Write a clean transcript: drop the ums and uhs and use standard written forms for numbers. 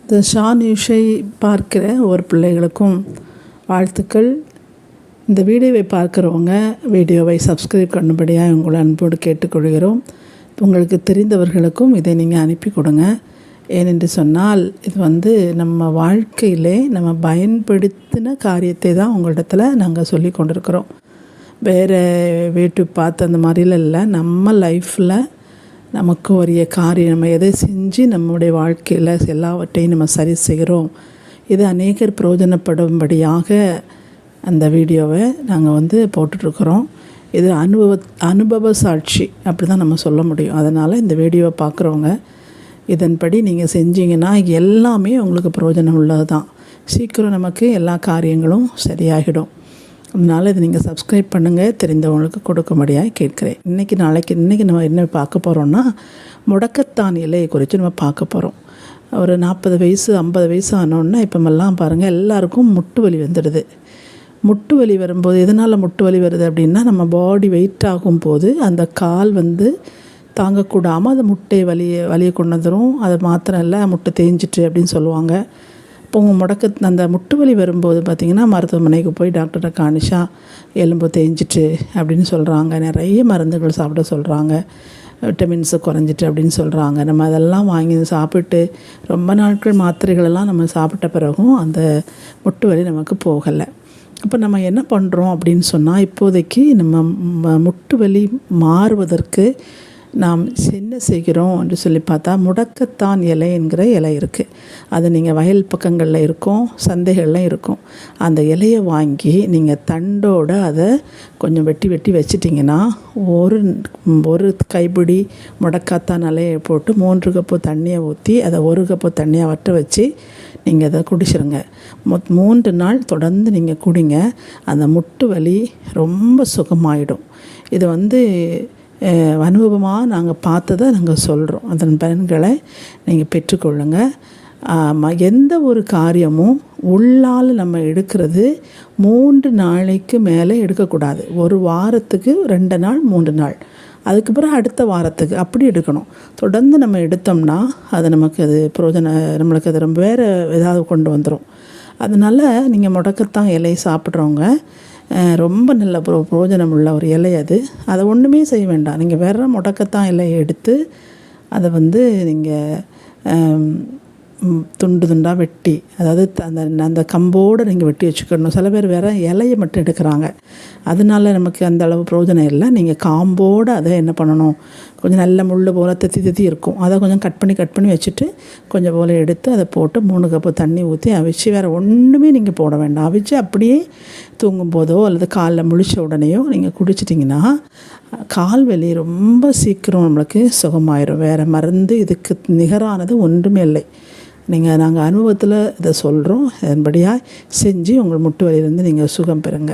இந்த ஷா நியூஸை பார்க்கிற ஒவ்வொரு பிள்ளைகளுக்கும் வாழ்த்துக்கள். இந்த வீடியோவை பார்க்குறவங்க வீடியோவை சப்ஸ்கிரைப் பண்ணும்படியாக உங்களை அன்போடு கேட்டுக்கொள்கிறோம். உங்களுக்கு தெரிந்தவர்களுக்கும் இதை நீங்கள் அனுப்பி கொடுங்க. ஏனென்று சொன்னால் இது நம்ம வாழ்க்கையிலே நம்ம பயன்படுத்தின காரியத்தை தான் உங்களிடத்தில் நாங்கள் சொல்லி கொண்டிருக்கிறோம். வேறு யூடியூப் பார்த்து அந்த மாதிரிலாம் இல்லை. நம்ம லைஃப்பில் நமக்கு உரிய காரியம் நம்ம எதை செஞ்சு நம்முடைய வாழ்க்கையில் எல்லாவற்றையும் நம்ம சரி செய்கிறோம். இது அநேகர் பிரயோஜனப்படும்படியாக அந்த வீடியோவை நாங்கள் போட்டுட்ருக்குறோம். இது அனுபவ சாட்சி அப்படி தான் நம்ம சொல்ல முடியும். அதனால் இந்த வீடியோவை பார்க்குறவங்க இதன்படி நீங்கள் செஞ்சீங்கன்னா எல்லாமே உங்களுக்கு பிரயோஜனம் உள்ளது தான். சீக்கிரம் நமக்கு எல்லா காரியங்களும் சரியாகிடும். அதனால் இதை நீங்கள் சப்ஸ்கிரைப் பண்ணுங்கள், தெரிந்தவங்களுக்கு கொடுக்கும்படியாக கேட்குறேன். இன்றைக்கி நம்ம என்ன பார்க்க போகிறோன்னா, முடக்கத்தான் இலையை குறித்து நம்ம பார்க்க போகிறோம். ஒரு 40 வயசு 50 வயசு ஆனோன்னா இப்போமெல்லாம் பாருங்கள் எல்லாருக்கும் முட்டு வலி வந்துடுது. முட்டு வலி வரும்போது எதனால் முட்டு வலி வருது அப்படின்னா, நம்ம பாடி வெயிட் ஆகும்போது அந்த கால் தாங்கக்கூடாமல் அது வலியை கொண்டு வந்துடும். அது மாத்திரம் இல்லை, முட்டை தேஞ்சிட்டு அப்படின்னு சொல்லுவாங்க. இப்போ உங்கள் அந்த முட்டு வலி வரும்போது பார்த்திங்கன்னா மருத்துவமனைக்கு போய் டாக்டரை காணிச்சா எலும்பு தேஞ்சிட்டு அப்படின்னு சொல்கிறாங்க. நிறைய மருந்துகள் சாப்பிட சொல்கிறாங்க. விட்டமின்ஸு குறைஞ்சிட்டு அப்படின்னு சொல்கிறாங்க. நம்ம அதெல்லாம் வாங்கி சாப்பிட்டு ரொம்ப நாட்கள் மாத்திரைகளெல்லாம் நம்ம சாப்பிட்ட பிறகும் அந்த முட்டு வலி நமக்கு போகலை. அப்போ நம்ம என்ன பண்ணுறோம் அப்படின்னு சொன்னால், இப்போதைக்கு நம்ம முட்டு வலி மாறுவதற்கு நாம் என்ன செய்கிறோம் என்று சொல்லி பார்த்தா, முடக்கத்தான் இலை என்கிற இலை இருக்குது. அது நீங்கள் வயல் பக்கங்களில் இருக்கும், சந்தைகளில் இருக்கும். அந்த இலையை வாங்கி நீங்கள் தண்டோடு அதை கொஞ்சம் வெட்டி வச்சிட்டிங்கன்னா ஒரு கைப்பிடி முடக்கத்தான் இலையை போட்டு 3 கப்பு தண்ணியை ஊற்றி அதை 1 கப்பு தண்ணியை வற்ற வச்சு நீங்கள் அதை குடிச்சிருங்க. 3 நாள் தொடர்ந்து நீங்கள் குடிங்க. அந்த முட்டு வலி ரொம்ப சுகமாயிடும். இது அனுபவமாக நாங்கள் பார்த்ததை நாங்கள் சொல்கிறோம். அதன் பயன்களை நீங்கள் பெற்றுக்கொள்ளுங்கள். எந்த ஒரு காரியமும் உள்ளால் நம்ம எடுக்கிறது 3 நாளைக்கு மேலே எடுக்கக்கூடாது. ஒரு வாரத்துக்கு 2 நாள் 3 நாள், அதுக்கு பிறகு அடுத்த வாரத்துக்கு அப்படி எடுக்கணும். தொடர்ந்து நம்ம எடுத்தோம்னா அது நம்மளுக்கு அது ரொம்ப வேறு ஏதாவது கொண்டு வந்துடும். அதனால் நீங்கள் முடக்கத்தான் இலை சாப்பிட்றவங்க ரொம்ப நல்ல பிரயோஜனம் உள்ள ஒரு இலை அது. அதை ஒன்றுமே செய்ய வேண்டாம். நீங்கள் வேறு முடக்கத்தான் இலையை எடுத்து அதை நீங்கள் துண்டு துண்டாக வெட்டி, அதாவது அந்த கம்போடு நீங்கள் வெட்டி வச்சுக்கணும். சில பேர் வேறு இலையை மட்டும் எடுக்கிறாங்க. அதனால நமக்கு அந்த அளவு பிரயோஜனம் இல்லை. நீங்கள் காம்போடு அதை என்ன பண்ணணும், கொஞ்சம் நல்ல முள் போல் தத்தி இருக்கும். அதை கொஞ்சம் கட் பண்ணி வச்சுட்டு கொஞ்சம் போல் எடுத்து அதை போட்டு 3 கப்பு தண்ணி ஊற்றி அவிச்சு, வேறு ஒன்றுமே நீங்கள் போட வேண்டாம். அவிச்சு அப்படியே தூங்கும்போதோ அல்லது காலில் முழிச்ச உடனேயோ நீங்கள் குடிச்சிட்டிங்கன்னா கால் வலி ரொம்ப சீக்கிரம் நம்மளுக்கு சுகமாயிரும். வேறு மருந்து இதுக்கு நிகரானது ஒன்றுமே இல்லை. நாங்கள் அனுபவத்தில் இதை சொல்கிறோம். அதன்படியாக செஞ்சு உங்கள் முட்டு வலியிலேருந்து நீங்கள் சுகம் பெறுங்க.